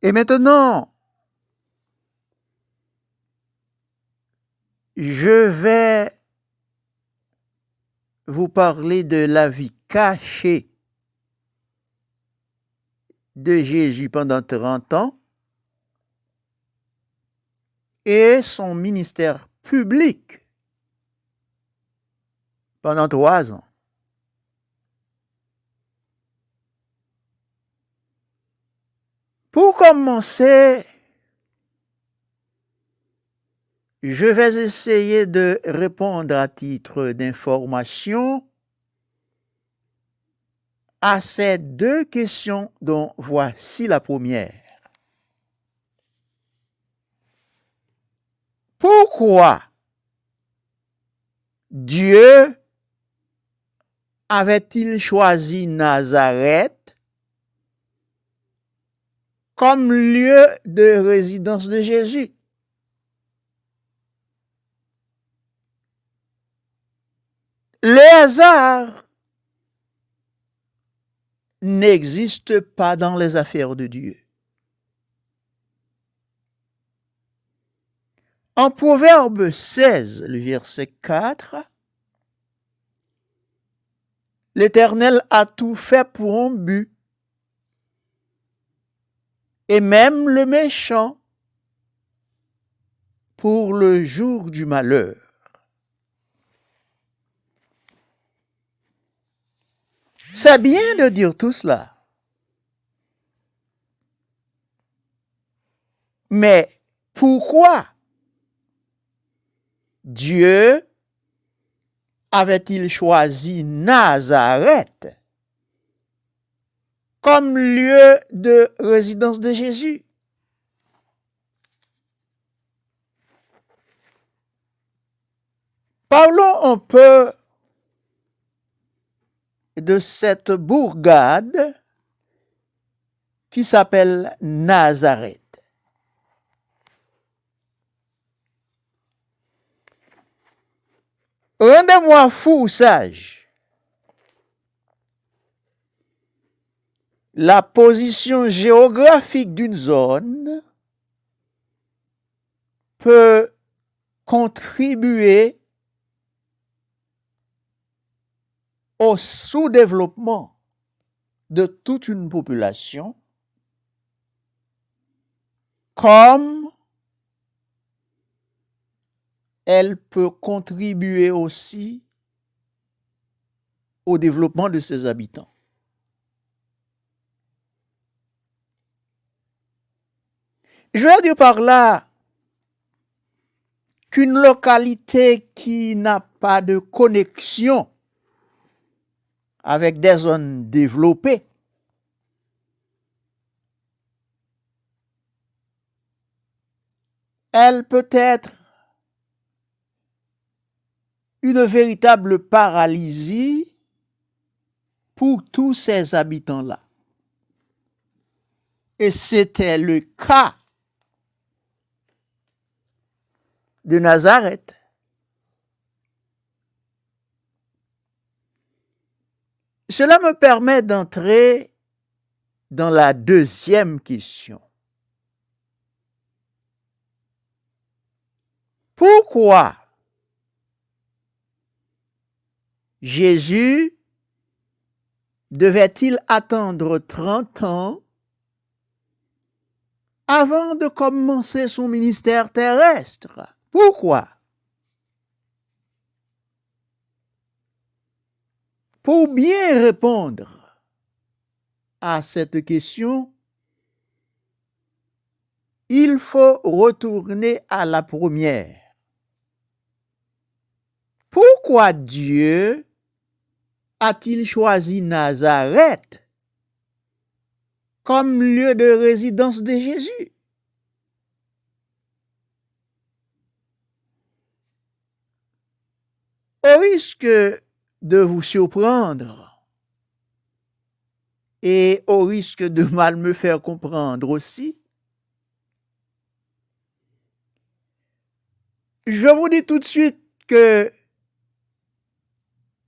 Et maintenant, je vais vous parler de la vie cachée de Jésus pendant 30 ans et son ministère public pendant 3 ans. Pour commencer, je vais essayer de répondre à titre d'information à ces 2 questions dont voici la première. Pourquoi Dieu avait-il choisi Nazareth comme lieu de résidence de Jésus? Le hasard n'existe pas dans les affaires de Dieu. En Proverbe 16, le verset 4, l'Éternel a tout fait pour un but, et même le méchant pour le jour du malheur. C'est bien de dire tout cela. Mais pourquoi Dieu avait-il choisi Nazareth comme lieu de résidence de Jésus? Parlons un peu de cette bourgade qui s'appelle Nazareth. Rendez-moi fou ou sage. La position géographique d'une zone peut contribuer au sous-développement de toute une population, comme elle peut contribuer aussi au développement de ses habitants. Je veux dire par là qu'une localité qui n'a pas de connexion avec des zones développées elle peut être une véritable paralysie pour tous ces habitants-là. Et c'était le cas de Nazareth. Cela me permet d'entrer dans la deuxième question. Pourquoi Jésus devait-il attendre 30 ans avant de commencer son ministère terrestre? Pourquoi? Pour bien répondre à cette question, il faut retourner à la première. Pourquoi Dieu a-t-il choisi Nazareth comme lieu de résidence de Jésus? Au risque de vous surprendre et au risque de mal me faire comprendre aussi, je vous dis tout de suite que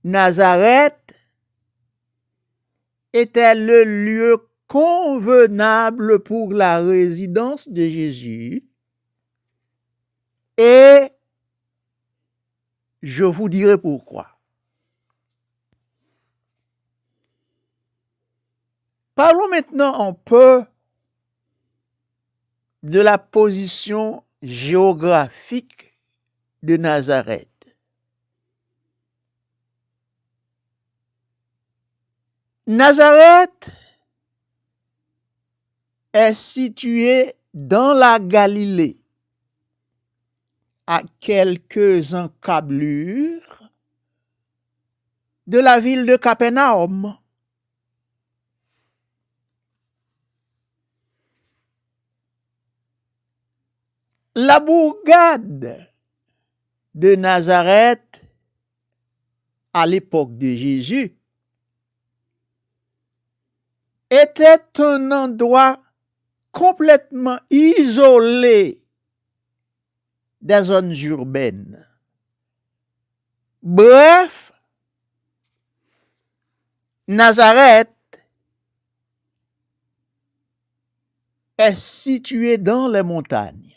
Nazareth était le lieu convenable pour la résidence de Jésus, et je vous dirai pourquoi. Parlons maintenant un peu de la position géographique de Nazareth. Nazareth est située dans la Galilée, à quelques encablures de la ville de Capernaum. La bourgade de Nazareth, à l'époque de Jésus, était un endroit complètement isolé des zones urbaines. Bref, Nazareth est située dans les montagnes.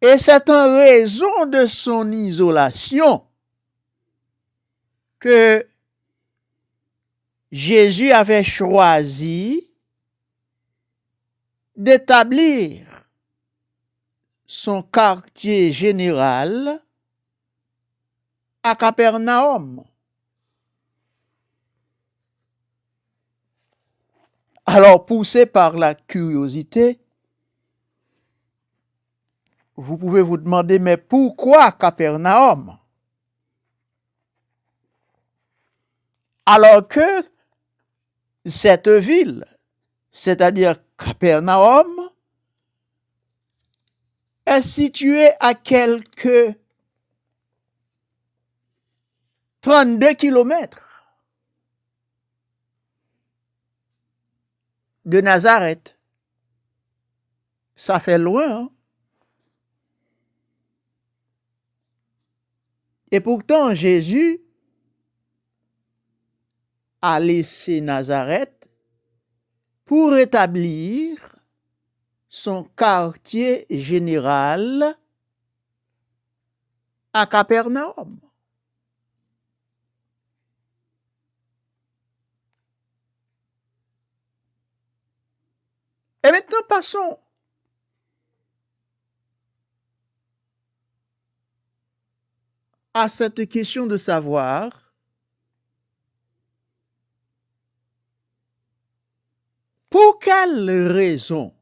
Et c'est en raison de son isolation que Jésus avait choisi d'établir son quartier général à Capernaum. Alors, poussé par la curiosité, vous pouvez vous demander, mais pourquoi Capernaum? Alors que cette ville, c'est-à-dire Capernaum, est située à quelques 32 kilomètres de Nazareth. Ça fait loin, hein? Et pourtant, Jésus a laissé Nazareth pour établir son quartier général à Capernaum. Et maintenant, passons à cette question de savoir pour quelle raison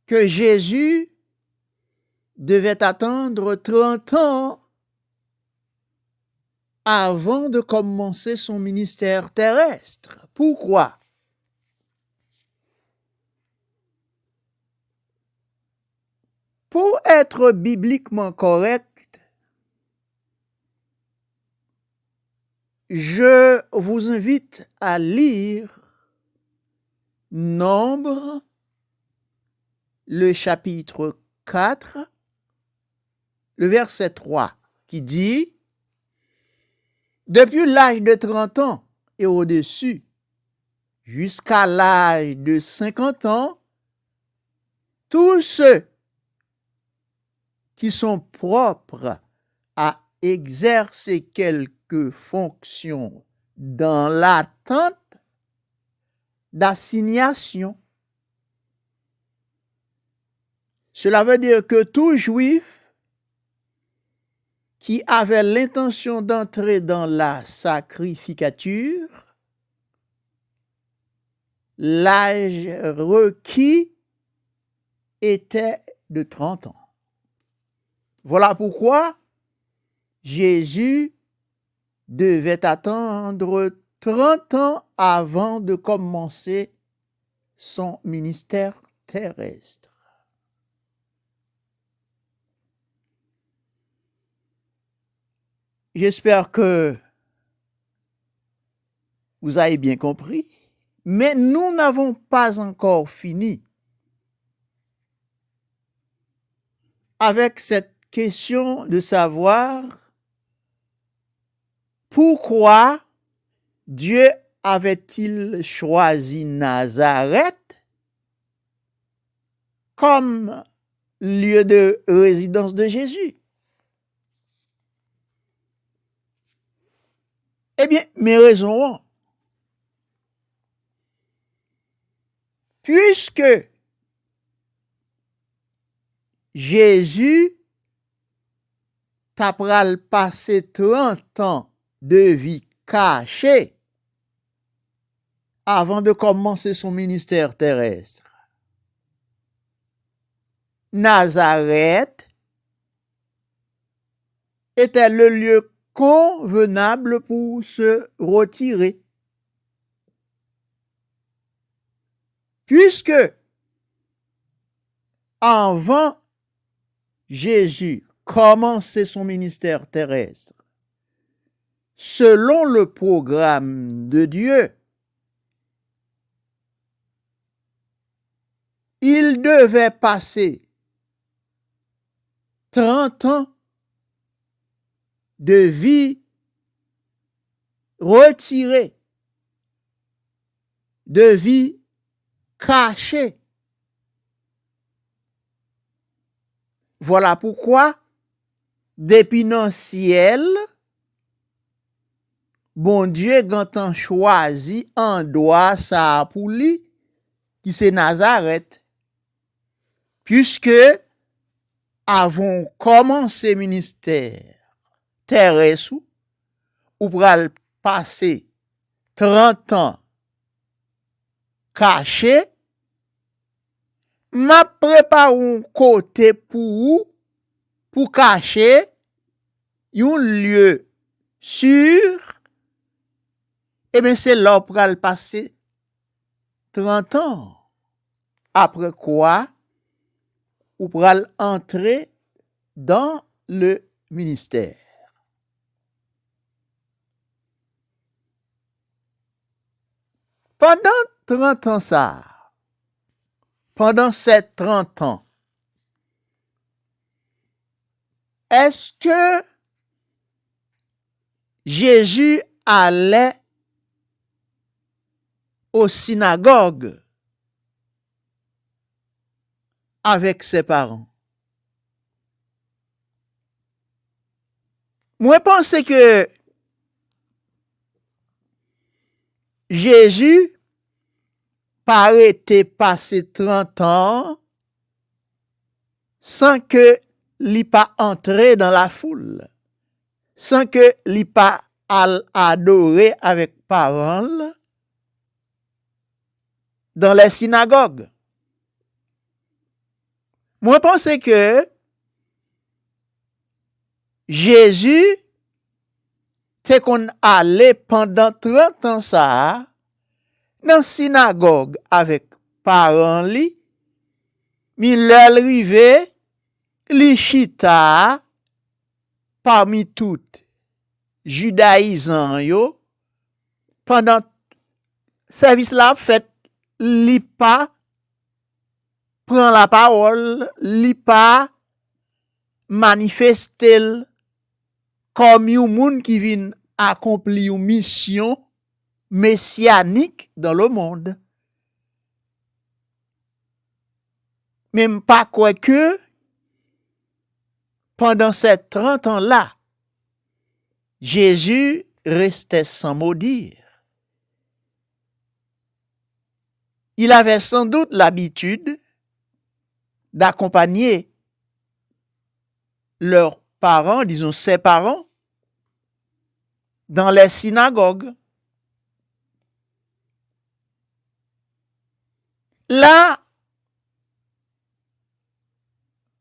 que Jésus devait attendre 30 ans avant de commencer son ministère terrestre. Pourquoi? Pour être bibliquement correct, je vous invite à lire Nombre, le chapitre 4, le verset 3, qui dit « Depuis l'âge de 30 ans et au-dessus, jusqu'à l'âge de 50 ans, tous ceux qui sont propres à exercer quelque fonction dans l'attente d'assignation. » Cela veut dire que tout juif qui avait l'intention d'entrer dans la sacrificature, l'âge requis était de 30 ans. Voilà pourquoi Jésus devait attendre 30 ans avant de commencer son ministère terrestre. J'espère que vous avez bien compris, mais nous n'avons pas encore fini avec cette question de savoir pourquoi Dieu avait-il choisi Nazareth comme lieu de résidence de Jésus? Eh bien, mes raisons, puisque Jésus t'a pral passé 30 ans de vie cachée avant de commencer son ministère terrestre. Nazareth était le lieu convenable pour se retirer. Puisque avant Jésus commençait son ministère terrestre, selon le programme de Dieu, il devait passer 30 ans de vie retirée, de vie cachée. Voilà pourquoi, depuis dans le ciel, bon Dieu gantan choisi endroit ça pour lui, qui c'est Nazareth, puisque avons commencé ministère terrestre, ou pral passer 30 ans caché, m'a préparé un côté pour cacher un lieu sûr, et bien c'est là pour le passer 30 ans. Après quoi, ou pral entrer dans le ministère. Pendant 30 ans ça, pendant ces 30 ans, est-ce que Jésus allait aux synagogues avec ses parents? Moi, je pense que Jésus paraît passé 30 ans sans que l'y pas entré dans la foule, sans que l'y pas adoré avec parole dans les synagogues. Moi, je pense que Jésus, c'est qu'on allait pendant 30 ans ça, dans la synagogue avec parents li, mi l'arrivé, li chita, parmi toutes, judaïsants yo, pendant service là fait, li pas prend la parole, li pas manifeste comme un monde qui vient accomplir une mission messianique dans le monde. Même pas quoi que pendant ces 30 ans-là, Jésus restait sans mot dire. Il avait sans doute l'habitude d'accompagner leurs parents, disons ses parents, dans les synagogues. Là,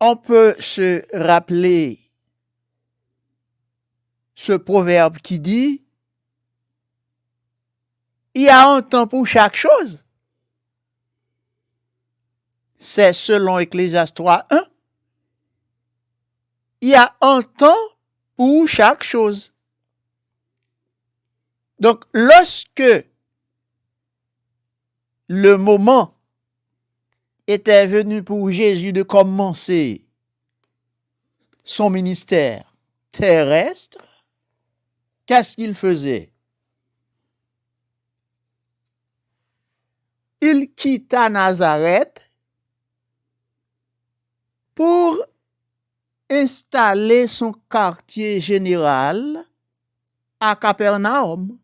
on peut se rappeler ce proverbe qui dit, il y a un temps pour chaque chose. C'est selon Ecclésiaste 3:1. Il y a un temps pour chaque chose. Donc, lorsque le moment était venu pour Jésus de commencer son ministère terrestre, qu'est-ce qu'il faisait? Il quitta Nazareth pour installer son quartier général à Capernaum.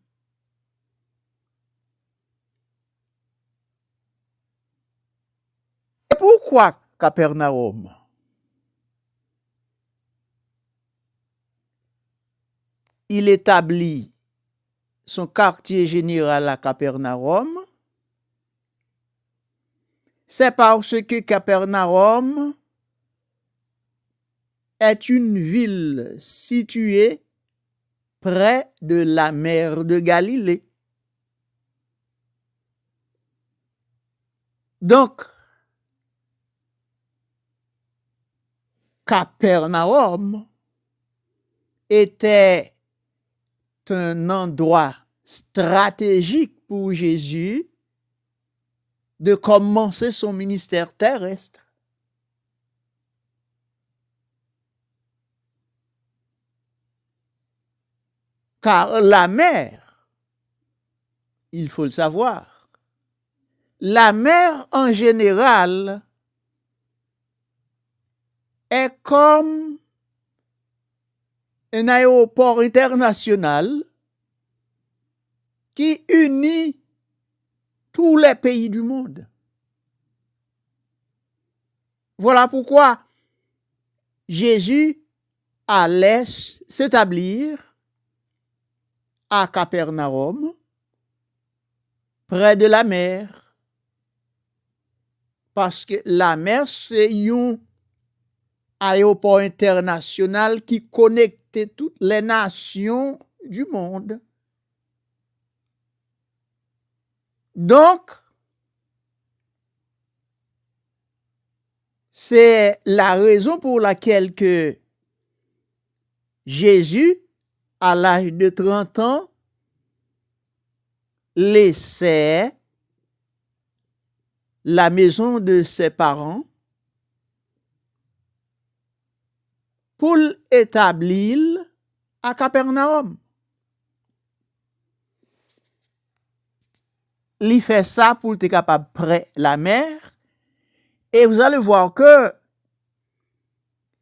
Et pourquoi Capernaum? Il établit son quartier général à Capernaum. C'est parce que Capernaum est une ville située près de la mer de Galilée. Donc, Capernaum était un endroit stratégique pour Jésus de commencer son ministère terrestre. Car la mer, il faut le savoir, la mer en général est comme un aéroport international qui unit tous les pays du monde. Voilà pourquoi Jésus allait s'établir à Capernaum, près de la mer, parce que la mer, c'est un aéroport international qui connectait toutes les nations du monde. Donc, c'est la raison pour laquelle que Jésus, à l'âge de 30 ans, laissait la maison de ses parents pour l'établir à Capernaum. Il fait ça pour être capable près la mer. Et vous allez voir que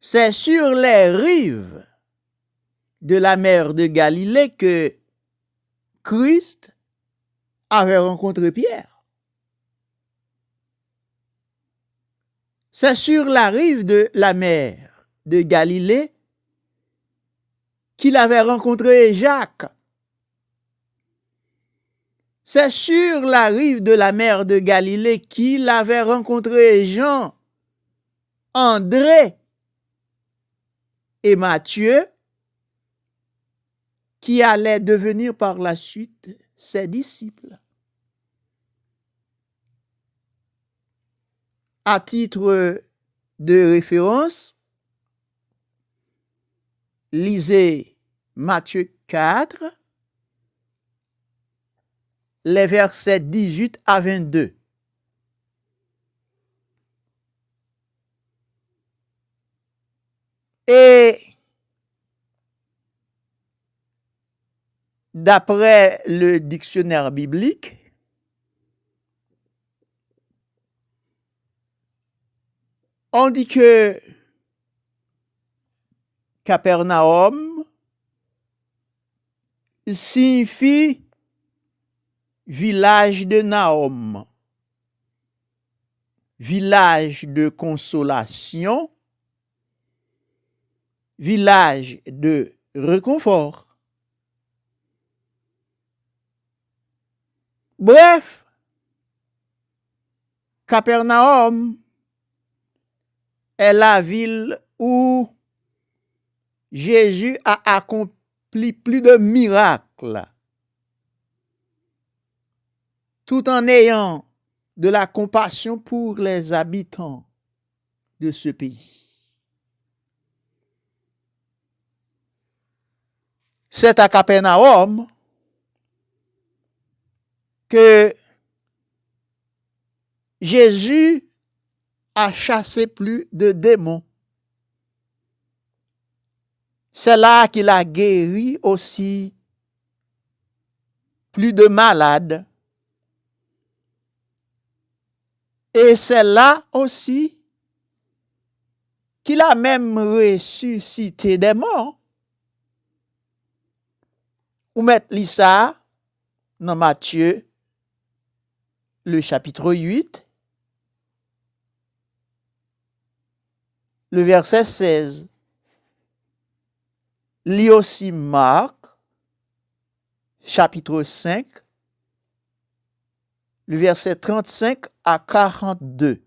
c'est sur les rives de la mer de Galilée que Christ avait rencontré Pierre. C'est sur la rive de la mer de Galilée qu'il avait rencontré Jacques. C'est sur la rive de la mer de Galilée qu'il avait rencontré Jean, André et Matthieu, qui allaient devenir par la suite ses disciples. À titre de référence, lisez Matthieu 4, les versets 18 à 22. Et d'après le dictionnaire biblique, on dit que Capernaum signifie village de Nahum, village de consolation, village de réconfort. Bref, Capernaum est la ville où Jésus a accompli plus de miracles, tout en ayant de la compassion pour les habitants de ce pays. C'est à Capernaum que Jésus a chassé plus de démons. C'est là qu'il a guéri aussi plus de malades. Et c'est là aussi qu'il a même ressuscité des morts. Ou mettre ça dans Matthieu, le chapitre 8, le verset 16. Lis aussi Marc, chapitre 5, le verset 35 à 42.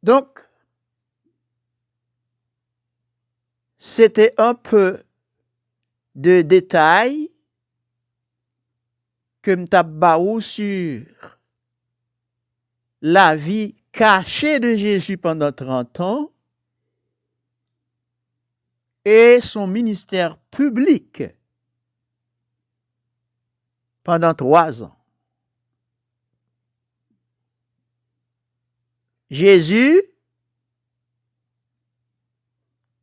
Donc, c'était un peu de détails que m'tabaou sur la vie cachée de Jésus pendant 30 ans et son ministère public pendant 3 ans. Jésus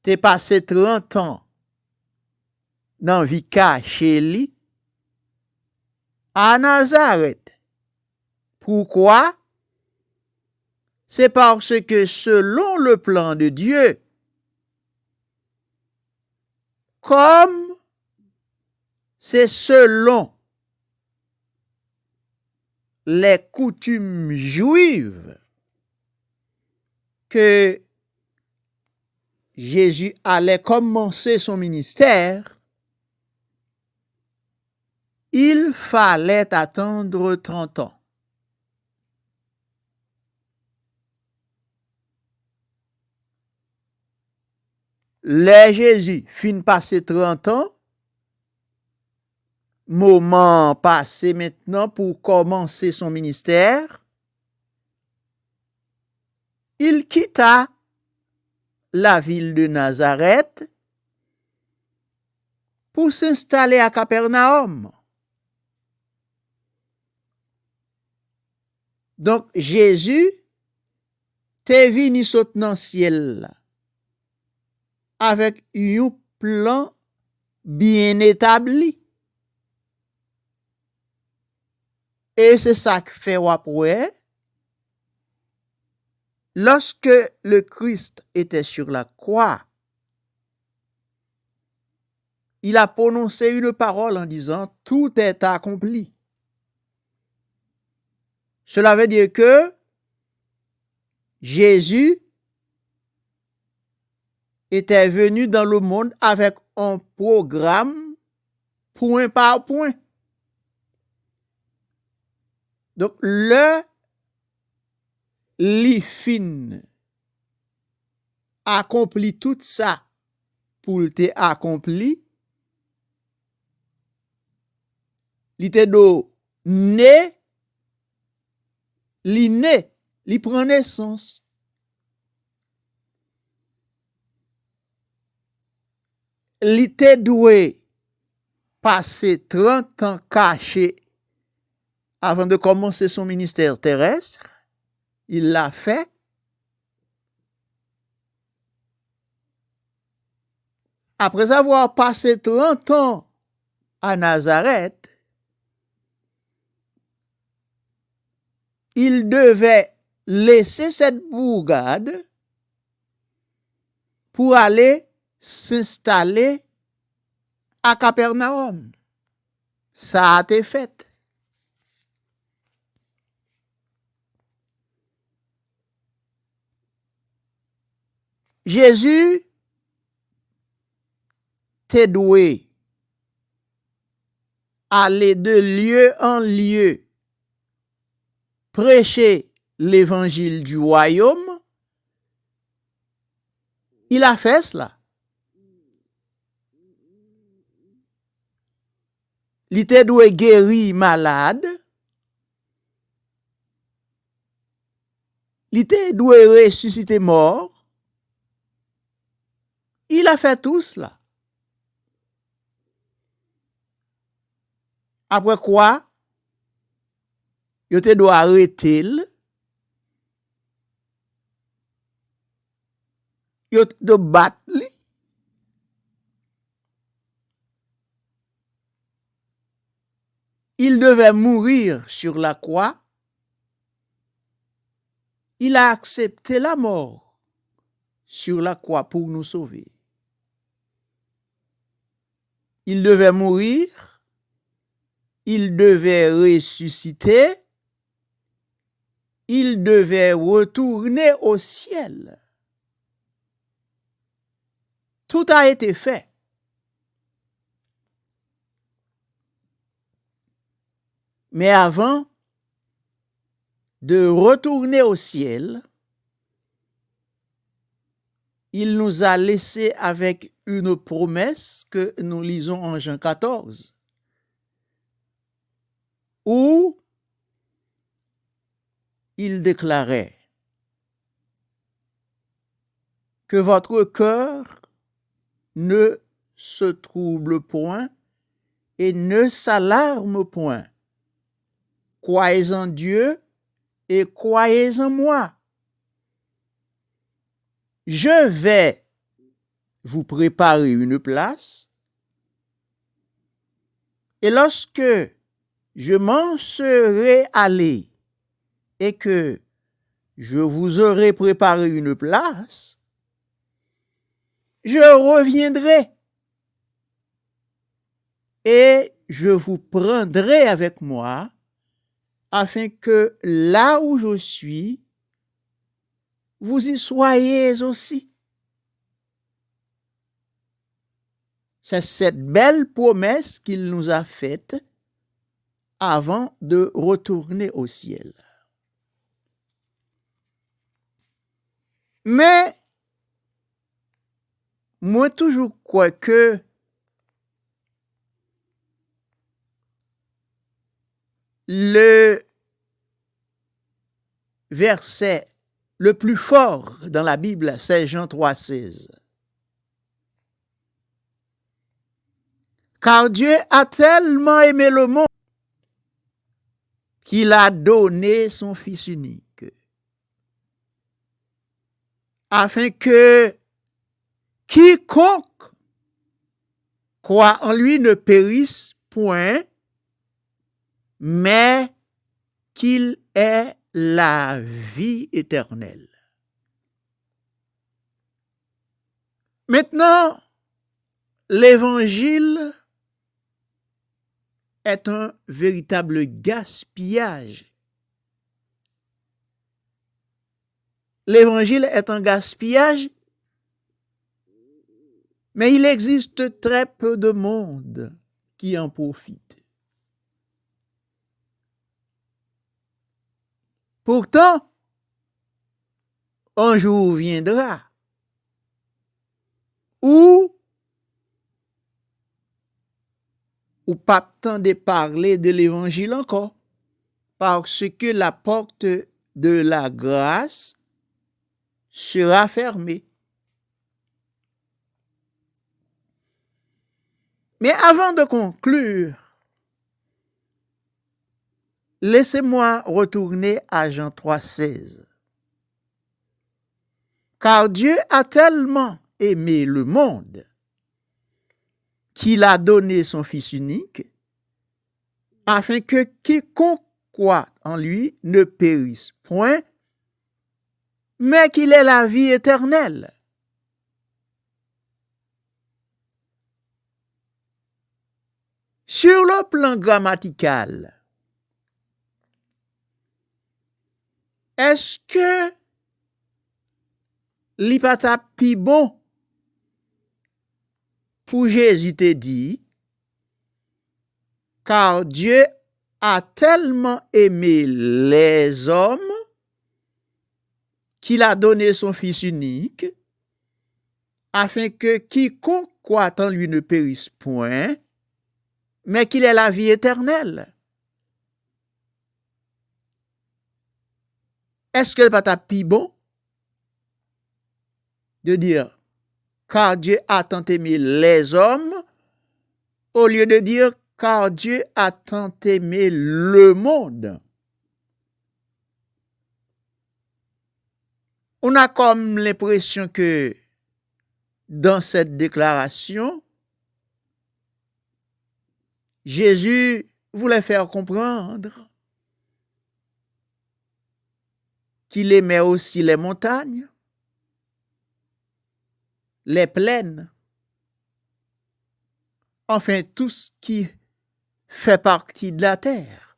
t'est passé 30 ans dans la vie cachée li à Nazareth. Pourquoi? C'est parce que selon le plan de Dieu, comme c'est selon les coutumes juives que Jésus allait commencer son ministère, il fallait attendre 30 ans. Les Jésus fin passer 30 ans, moment passé maintenant pour commencer son ministère, il quitta la ville de Nazareth pour s'installer à Capernaum. Donc Jésus t'est venu sauter dans le ciel avec un plan bien établi. Et c'est ça que fait après. Lorsque le Christ était sur la croix, il a prononcé une parole en disant « Tout est accompli ». Cela veut dire que Jésus était venu dans le monde avec un programme point par point. Donc, li fin accompli tout ça pour te accompli, li te do né, li prend naissance. Li te doué passer 30 ans caché avant de commencer son ministère terrestre. Il l'a fait. Après avoir passé 30 ans à Nazareth, il devait laisser cette bourgade pour aller s'installer à Capernaum. Ça a été fait. Jésus t'est doué aller de lieu en lieu prêcher l'évangile du royaume. Il a fait cela. Il te doué guérir malade. Il te doué ressusciter mort. Il a fait tout cela. Après quoi, il te doit arrêter. Il te doit battre. il devait mourir sur la croix, il a accepté la mort sur la croix pour nous sauver. Il devait mourir, il devait ressusciter, il devait retourner au ciel. Tout a été fait. Mais avant de retourner au ciel, il nous a laissé avec une promesse que nous lisons en Jean 14, où il déclarait que votre cœur ne se trouble point et ne s'alarme point. Croyez en Dieu et croyez en moi. Je vais vous préparer une place, et lorsque je m'en serai allé et que je vous aurai préparé une place, je reviendrai et je vous prendrai avec moi afin que là où je suis, vous y soyez aussi. C'est cette belle promesse qu'il nous a faite avant de retourner au ciel. Mais moi toujours crois que le verset le plus fort dans la Bible, c'est Jean 3,16. Car Dieu a tellement aimé le monde qu'il a donné son Fils unique, afin que quiconque croit en lui ne périsse point, mais qu'il ait la vie éternelle. Maintenant, l'évangile est un véritable gaspillage. L'évangile est un gaspillage, mais il existe très peu de monde qui en profite. Pourtant, un jour viendra où pas tant de parler de l'évangile encore, parce que la porte de la grâce sera fermée. Mais avant de conclure, laissez-moi retourner à Jean 3,16. Car Dieu a tellement aimé le monde qu'il a donné son Fils unique, afin que quiconque croit en lui ne périsse point, mais qu'il ait la vie éternelle. Sur le plan grammatical, est-ce que li pa ta pi bon pour Jésus te dit, car Dieu a tellement aimé les hommes qu'il a donné son Fils unique, afin que quiconque croit en lui ne périsse point, mais qu'il ait la vie éternelle. Est-ce que le pas pi bon de dire, car Dieu a tant aimé les hommes, au lieu de dire, car Dieu a tant aimé le monde? On a comme l'impression que dans cette déclaration, Jésus voulait faire comprendre qu'il aimait aussi les montagnes, les plaines, enfin tout ce qui fait partie de la terre.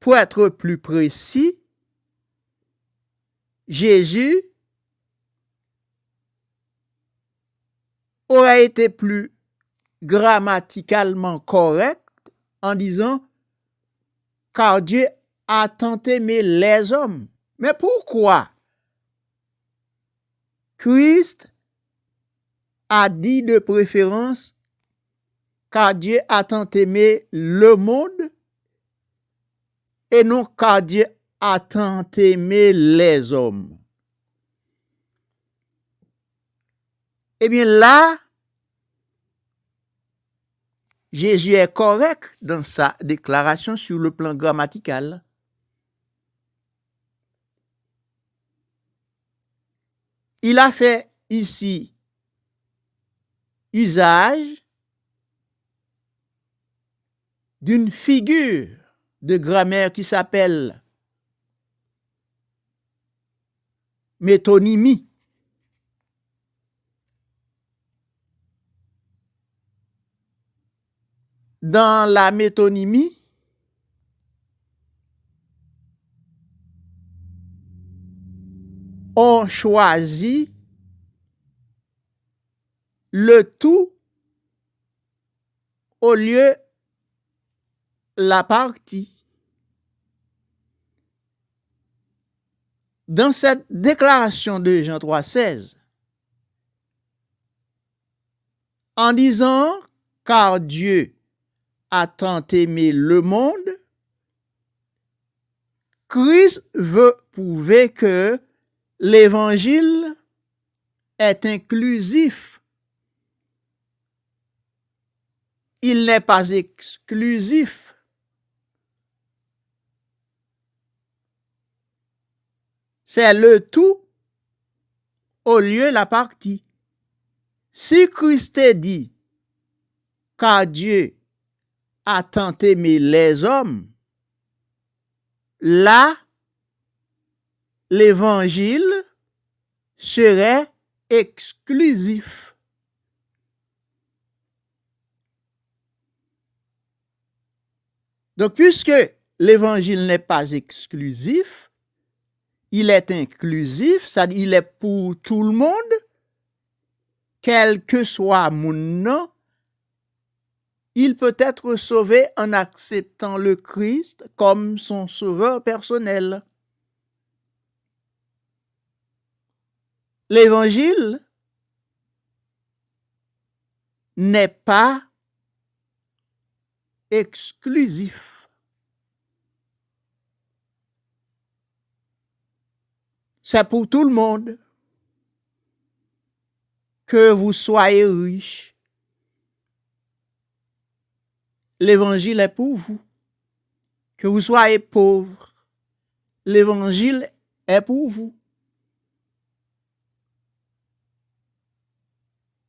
Pour être plus précis, Jésus aurait été plus grammaticalement correct en disant car Dieu a tant aimé les hommes. Mais pourquoi Christ a dit de préférence car Dieu a tant aimé le monde et non car Dieu a tant aimé les hommes? Eh bien là, Jésus est correct dans sa déclaration sur le plan grammatical. Il a fait ici usage d'une figure de grammaire qui s'appelle métonymie. Dans la métonymie, on choisit le tout au lieu la partie. Dans cette déclaration de Jean 3,16, en disant car Dieu a tant aimé le monde, Christ veut prouver que l'évangile est inclusif. Il n'est pas exclusif. C'est le tout au lieu la partie. Si Christ dit car Dieu a tant aimé les hommes, là, l'évangile serait exclusif. Donc, puisque l'évangile n'est pas exclusif, il est inclusif, c'est-à-dire il est pour tout le monde, quel que soit mon nom, il peut être sauvé en acceptant le Christ comme son sauveur personnel. L'évangile n'est pas exclusif. C'est pour tout le monde. Que vous soyez riche, l'évangile est pour vous. Que vous soyez pauvre, l'évangile est pour vous.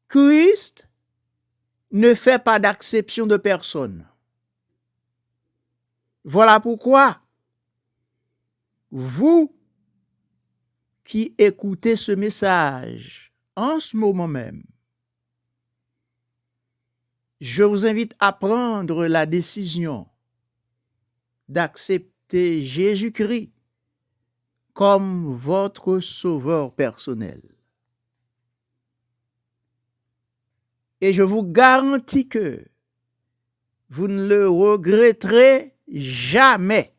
Christ ne fait pas d'acception de personne. Voilà pourquoi vous qui écoutez ce message en ce moment même, je vous invite à prendre la décision d'accepter Jésus-Christ comme votre sauveur personnel. Et je vous garantis que vous ne le regretterez jamais.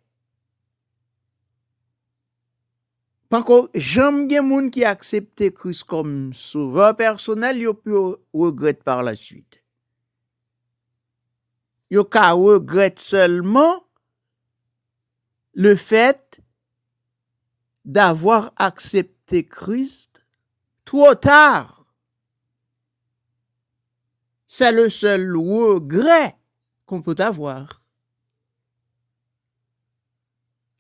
Parce que j'aime bien moun qui accepte Christ comme sauveur personnel, yo peut regretter par la suite. Yo ka regrette seulement le fait d'avoir accepté Christ trop tard. C'est le seul regret qu'on peut avoir.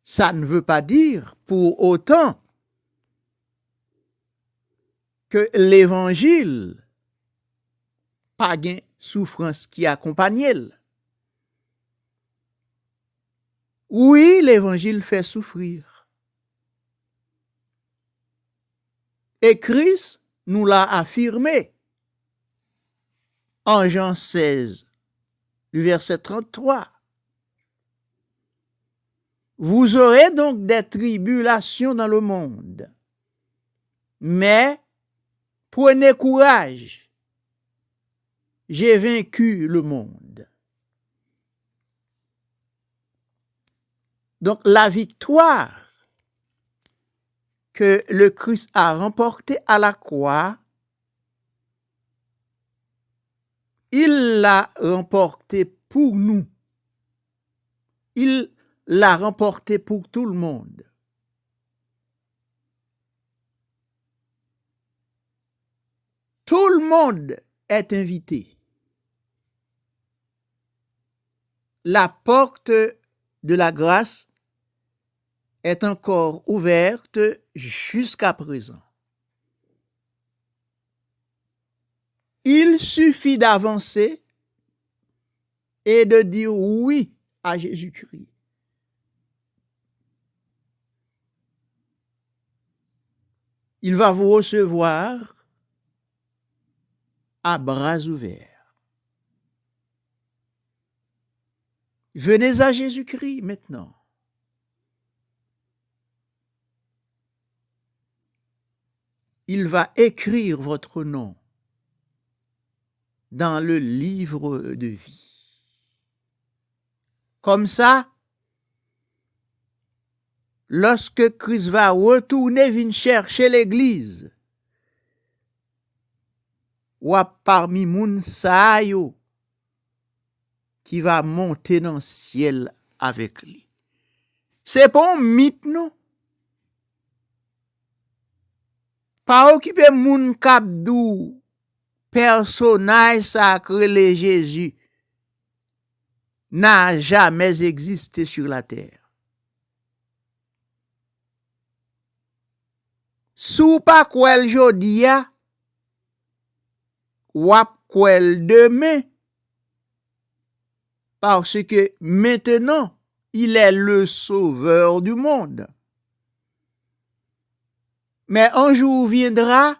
Ça ne veut pas dire pour autant que l'évangile pas gain souffrance qui accompagne. Oui, l'évangile fait souffrir. Et Christ nous l'a affirmé en Jean 16, du verset 33. Vous aurez donc des tribulations dans le monde, mais prenez courage, j'ai vaincu le monde. Donc la victoire que le Christ a remportée à la croix, il l'a remportée pour nous. Il l'a remportée pour tout le monde. Tout le monde est invité. La porte de la grâce est encore ouverte jusqu'à présent. Il suffit d'avancer et de dire oui à Jésus-Christ. Il va vous recevoir à bras ouverts. Venez à Jésus-Christ maintenant. Il va écrire votre nom dans le livre de vie. Comme ça, lorsque Christ va retourner venir chercher l'église, ou parmi moun sa yo qui va monter dans le ciel avec lui. C'est pas un mythe, non? Pas occuper moun kapdou personnage sacré le Jésus n'a jamais existé sur la terre. Sou pa kwel jodia, wap kwel demain, parce que maintenant, il est le sauveur du monde. Mais un jour viendra